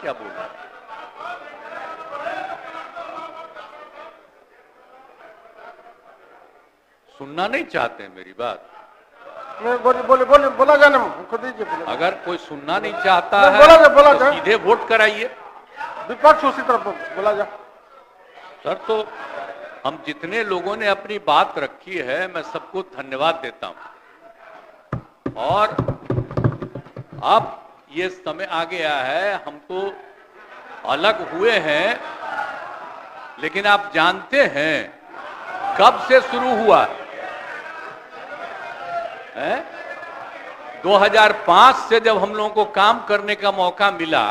क्या बोल रहा है? सुनना नहीं चाहते हैं मेरी बात? बोला जाना खुद दीजिए। अगर कोई सुनना नहीं चाहता है बोला तो जाए। सीधे वोट कराइए। विपक्ष उसी तरफ बोला जा। सर तो हम जितने लोगों ने अपनी बात रखी है मैं सबको धन्यवाद देता हूं। और अब ये समय आ गया है, हम तो अलग हुए हैं, लेकिन आप जानते हैं कब से शुरू हुआ है? 2005 से जब हम लोगों को काम करने का मौका मिला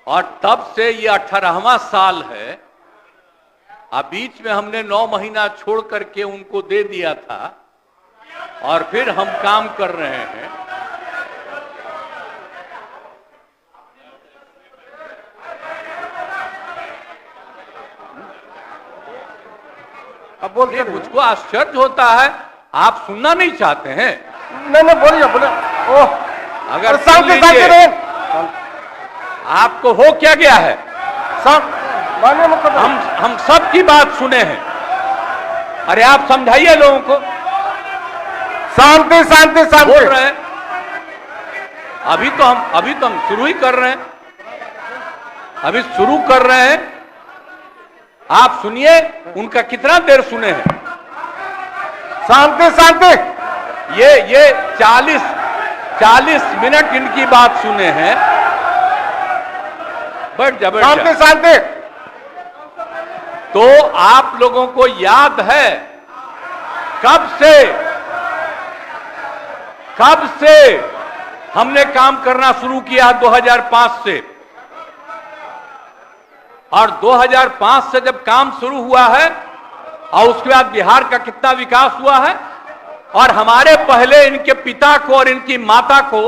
और तब से ये 18वां साल है। अब बीच में हमने 9 महीना छोड़ करके उनको दे दिया था और फिर हम काम कर रहे हैं। अब बोलिए। मुझको आश्चर्य होता है, आप सुनना नहीं चाहते हैं? नहीं बोलिए ओह, अगर सुन लीजिए, आपको हो क्या गया है? सब हम सब की बात सुने हैं। अरे आप समझाइए लोगों को। शांति शांति शांति बोल रहे हैं। अभी तो हम शुरू ही कर रहे हैं। अभी शुरू कर रहे हैं। आप सुनिए, उनका कितना देर सुने हैं? शांति शांति। ये 40 मिनट इनकी बात सुने हैं। बैठ जा, बैठ जा। शांति शांति। तो आप लोगों को याद है कब से हमने काम करना शुरू किया? 2005 से। और 2005 से जब काम शुरू हुआ है और उसके बाद बिहार का कितना विकास हुआ है। और हमारे पहले इनके पिता को और इनकी माता को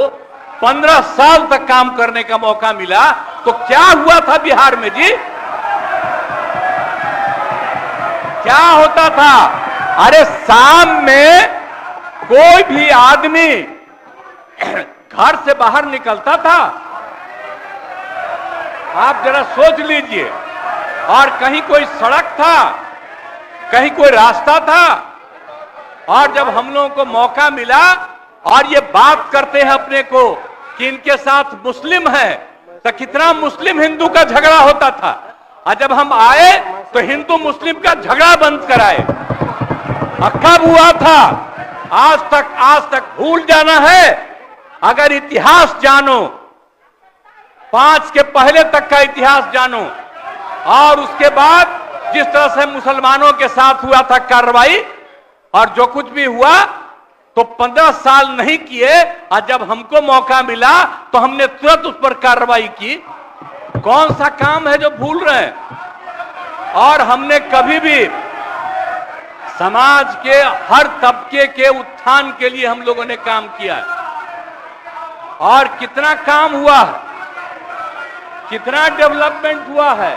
15 साल तक काम करने का मौका मिला। तो क्या हुआ था बिहार में जी? क्या होता था? अरे शाम में कोई भी आदमी घर से बाहर निकलता था, आप जरा सोच लीजिए, और कहीं कोई सड़क था, कहीं कोई रास्ता था। और जब हम लोगों को मौका मिला और ये बात करते हैं अपने को कि इनके साथ मुस्लिम है, तो कितना मुस्लिम हिंदू का झगड़ा होता था। और जब हम आए तो हिंदू मुस्लिम का झगड़ा बंद कराए। कब हुआ था? आज तक भूल जाना है। अगर इतिहास जानो, 5 के पहले तक का इतिहास जानो, और उसके बाद जिस तरह से मुसलमानों के साथ हुआ था कार्रवाई और जो कुछ भी हुआ, तो 15 साल नहीं किए। और जब हमको मौका मिला तो हमने तुरंत उस पर कार्रवाई की। कौन सा काम है जो भूल रहे हैं? और हमने कभी भी समाज के हर तबके के उत्थान के लिए हम लोगों ने काम किया है। और कितना काम हुआ है, कितना डेवलपमेंट हुआ है।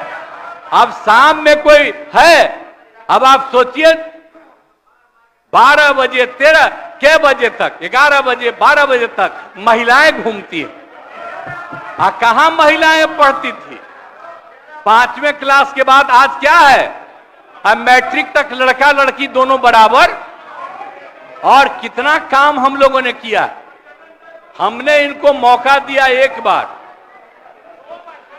अब शाम में कोई है, अब आप सोचिए 12 बजे 13 के बजे तक, 11 बजे 12 बजे तक महिलाएं घूमती हैं। कहां महिलाएं पढ़ती थी? 5वें क्लास के बाद आज क्या है? अब मैट्रिक तक लड़का लड़की दोनों बराबर। और कितना काम हम लोगों ने किया। हमने इनको मौका दिया एक बार,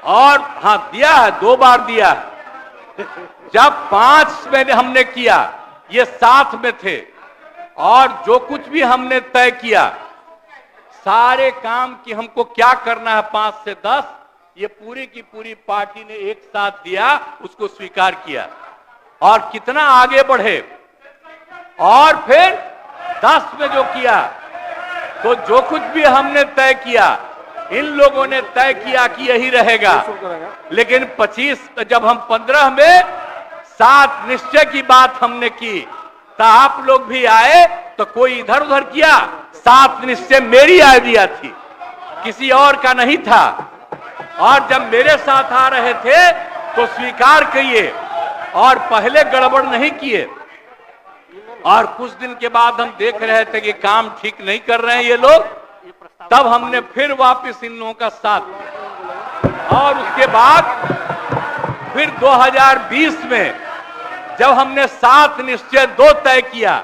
और हां दिया है, 2 बार दिया है। जब 5 में हमने किया, ये 7 में थे, और जो कुछ भी हमने तय किया, सारे काम की हमको क्या करना है 5 से 10, ये पूरी की पूरी पार्टी ने एक साथ दिया, उसको स्वीकार किया और कितना आगे बढ़े। और फिर 10 में जो किया, तो जो कुछ भी हमने तय किया, इन लोगों ने तय किया कि यही रहेगा। लेकिन 25 जब हम 15 में 7 निश्चय की बात हमने की, तो आप लोग भी आए, तो कोई इधर उधर किया। 7 निश्चय मेरी आइडिया थी, किसी और का नहीं था। और जब मेरे साथ आ रहे थे तो स्वीकार किए और पहले गड़बड़ नहीं किए। और कुछ दिन के बाद हम देख रहे थे कि काम ठीक नहीं कर रहे हैं ये लोग, तब हमने फिर वापस इन लोगों का साथ दिया। और उसके बाद फिर 2020 में जब हमने 7 निश्चय 2 तय किया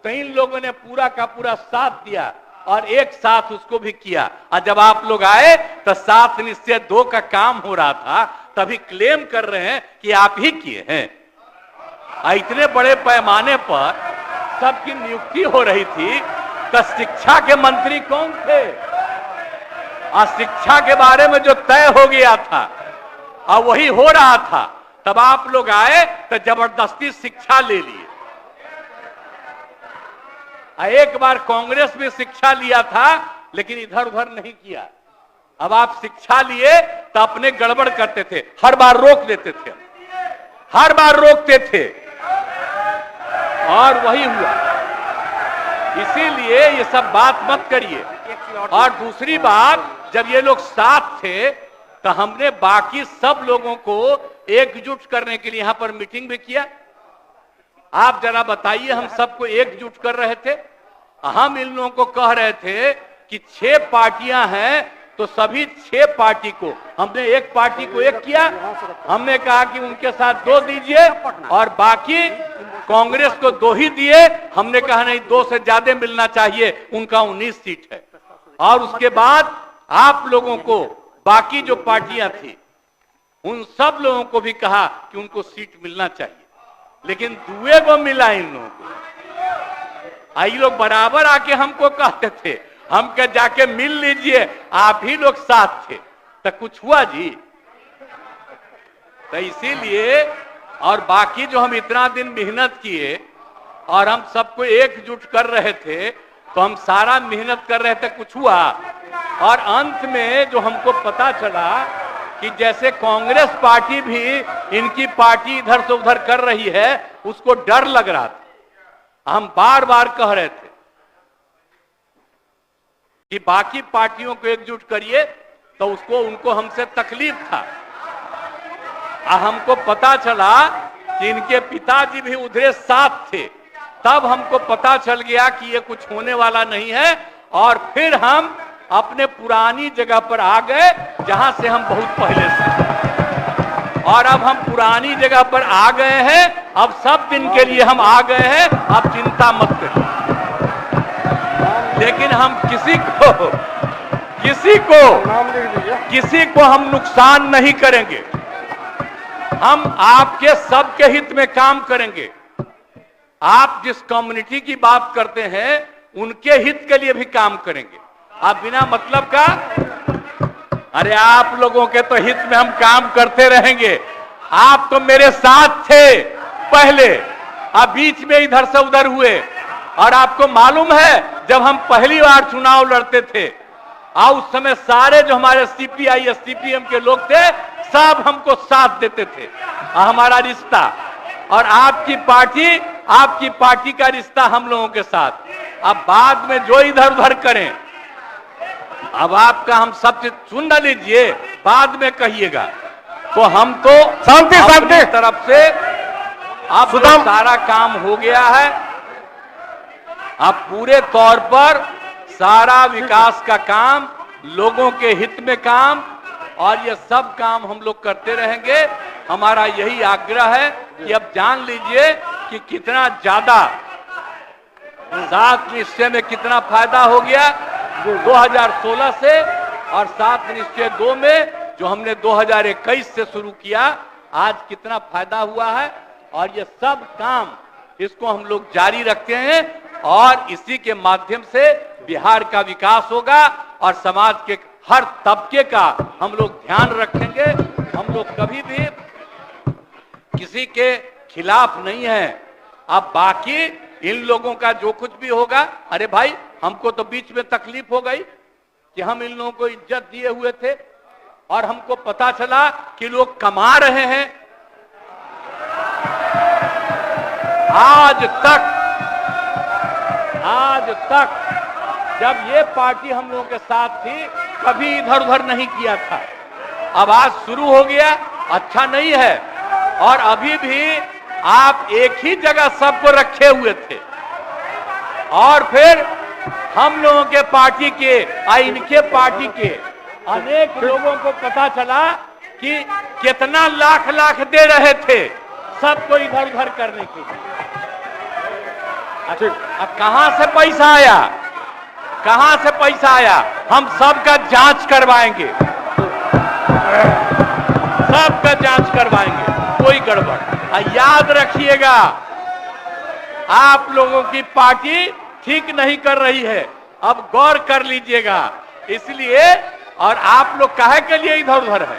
तो इन लोगों ने पूरा का पूरा साथ दिया और एक साथ उसको भी किया। और जब आप लोग आए तो 7 निश्चय 2 का काम हो रहा था, तभी क्लेम कर रहे हैं कि आप ही किए हैं। इतने बड़े पैमाने पर सबकी नियुक्ति हो रही थी तो शिक्षा के मंत्री कौन थे? और शिक्षा के बारे में जो तय हो गया था और वही हो रहा था, तब आप लोग आए तो जबरदस्ती शिक्षा ले लिए। एक बार कांग्रेस में शिक्षा लिया था लेकिन इधर उधर नहीं किया। अब आप शिक्षा लिए तो अपने गड़बड़ करते थे, हर बार रोक देते थे, हर बार रोकते थे और वही हुआ। इसीलिए ये सब बात मत करिए। और दूसरी बात, जब ये लोग साथ थे तो हमने बाकी सब लोगों को एकजुट करने के लिए यहां पर मीटिंग भी किया। आप जरा बताइए, हम सबको एकजुट कर रहे थे। हम इन लोगों को कह रहे थे कि 6 पार्टियां हैं तो सभी 6 पार्टी को, हमने एक पार्टी को एक किया। हमने कहा कि उनके साथ 2 दीजिए और बाकी कांग्रेस को 2 ही दिए। हमने कहा नहीं, 2 से ज्यादा मिलना चाहिए, उनका 19 सीट है। और उसके बाद आप लोगों को बाकी जो पार्टियां थी उन सब लोगों को भी कहा कि उनको सीट मिलना चाहिए, लेकिन दुए को मिला इन लोगों को। ये लोग बराबर आके हमको कहते थे, हम क्या जाके मिल लीजिए, आप ही लोग साथ थे, तो कुछ हुआ जी? तो इसीलिए, और बाकी जो हम इतना दिन मेहनत किए और हम सबको एकजुट कर रहे थे, तो हम सारा मेहनत कर रहे थे, कुछ हुआ? और अंत में जो हमको पता चला कि जैसे कांग्रेस पार्टी भी इनकी पार्टी इधर से उधर कर रही है, उसको डर लग रहा था। हम बार बार कह रहे थे कि बाकी पार्टियों को एकजुट करिए, तो उसको उनको हमसे तकलीफ था। हमको पता चला कि इनके पिताजी भी उधरे साथ थे, तब हमको पता चल गया कि ये कुछ होने वाला नहीं है। और फिर हम अपने पुरानी जगह पर आ गए जहां से हम बहुत पहले से, और अब हम पुरानी जगह पर आ गए हैं। अब सब दिन के लिए हम आ गए हैं, अब चिंता मत करिए। लेकिन हम किसी को हम नुकसान नहीं करेंगे। हम आपके सबके हित में काम करेंगे। आप जिस कम्युनिटी की बात करते हैं उनके हित के लिए भी काम करेंगे। आप बिना मतलब का, अरे आप लोगों के तो हित में हम काम करते रहेंगे। आप तो मेरे साथ थे पहले, अब बीच में इधर से उधर हुए। और आपको मालूम है, जब हम पहली बार चुनाव लड़ते थे, उस समय सारे जो हमारे सीपीआई सीपीएम के लोग थे, सब हमको साथ देते थे। हमारा रिश्ता और आपकी पार्टी का रिश्ता हम लोगों के साथ। अब बाद में जो इधर उधर करें, अब आपका हम सब चीज सुन न लीजिए, बाद में कहिएगा। तो हम तो शांति तरफ से अब सारा काम हो गया है। अब पूरे तौर पर सारा विकास का काम, लोगों के हित में काम, और ये सब काम हम लोग करते रहेंगे। हमारा यही आग्रह है कि अब जान लीजिए कि कितना ज्यादा 7 निश्चय में कितना फायदा हो गया 2016 से, और 7 निश्चय 2 में जो हमने 2021 से शुरू किया, आज कितना फायदा हुआ है। और ये सब काम इसको हम लोग जारी रखते हैं, और इसी के माध्यम से बिहार का विकास होगा और समाज के हर तबके का हम लोग ध्यान रखेंगे। हम लोग कभी भी किसी के खिलाफ नहीं है। अब बाकी इन लोगों का जो कुछ भी होगा, अरे भाई हमको तो बीच में तकलीफ हो गई कि हम इन लोगों को इज्जत दिए हुए थे और हमको पता चला कि लोग कमा रहे हैं। आज तक जब ये पार्टी हम लोगों के साथ थी, कभी इधर उधर नहीं किया था। अब आज शुरू हो गया, अच्छा नहीं है। और अभी भी आप एक ही जगह सबको रखे हुए थे, और फिर हम लोगों के पार्टी के इनके पार्टी के अनेक लोगों को पता चला कि कितना लाख लाख दे रहे थे सबको इधर उधर करने के लिए। अब कहां से पैसा आया, कहां से पैसा आया? हम सबका जांच करवाएंगे, सबका जांच करवाएंगे, कोई गड़बड़। याद रखिएगा, आप लोगों की पार्टी ठीक नहीं कर रही है, अब गौर कर लीजिएगा। इसलिए और आप लोग काहे के लिए इधर उधर है?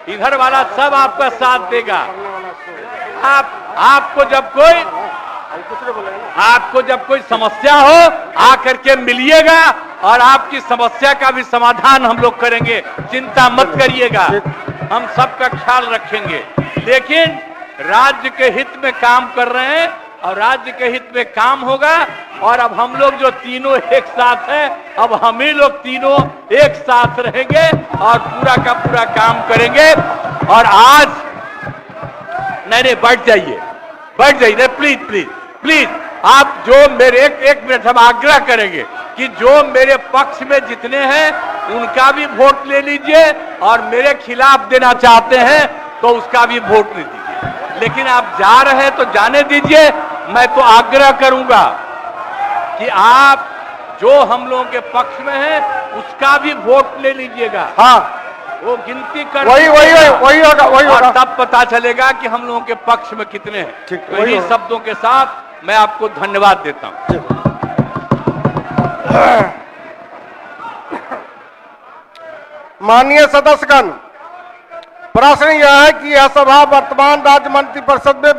इधर वाला सब आपका साथ देगा। आपको जब कोई समस्या हो आकर के मिलिएगा और आपकी समस्या का भी समाधान हम लोग करेंगे, चिंता मत करिएगा, हम सबका ख्याल रखेंगे। लेकिन राज्य के हित में काम कर रहे हैं और राज्य के हित में काम होगा। और अब हम लोग जो तीनों एक साथ हैं, अब हम ही लोग तीनों एक साथ रहेंगे और पूरा का पूरा काम करेंगे। और आज नहीं बैठ जाइए, बैठ जाइए, प्लीज प्लीज प्लीज। आप जो मेरे एक मिनट हम आग्रह करेंगे कि जो मेरे पक्ष में जितने हैं उनका भी वोट ले लीजिए और मेरे खिलाफ देना चाहते हैं तो उसका भी वोट ले दीजिए। लेकिन आप जा रहे हैं तो जाने दीजिए। मैं तो आग्रह करूंगा कि आप जो हम लोगों के पक्ष में है उसका भी वोट ले लीजिएगा। हाँ, वो गिनती कर वही होगा। तब पता चलेगा कि हम लोगों के पक्ष में कितने हैं। ठीक, तो इन्हीं शब्दों के साथ मैं आपको धन्यवाद देता हूं। माननीय सदस्यगण, प्रश्न यह है कि यह सभा वर्तमान राज्य मंत्रिपरिषद में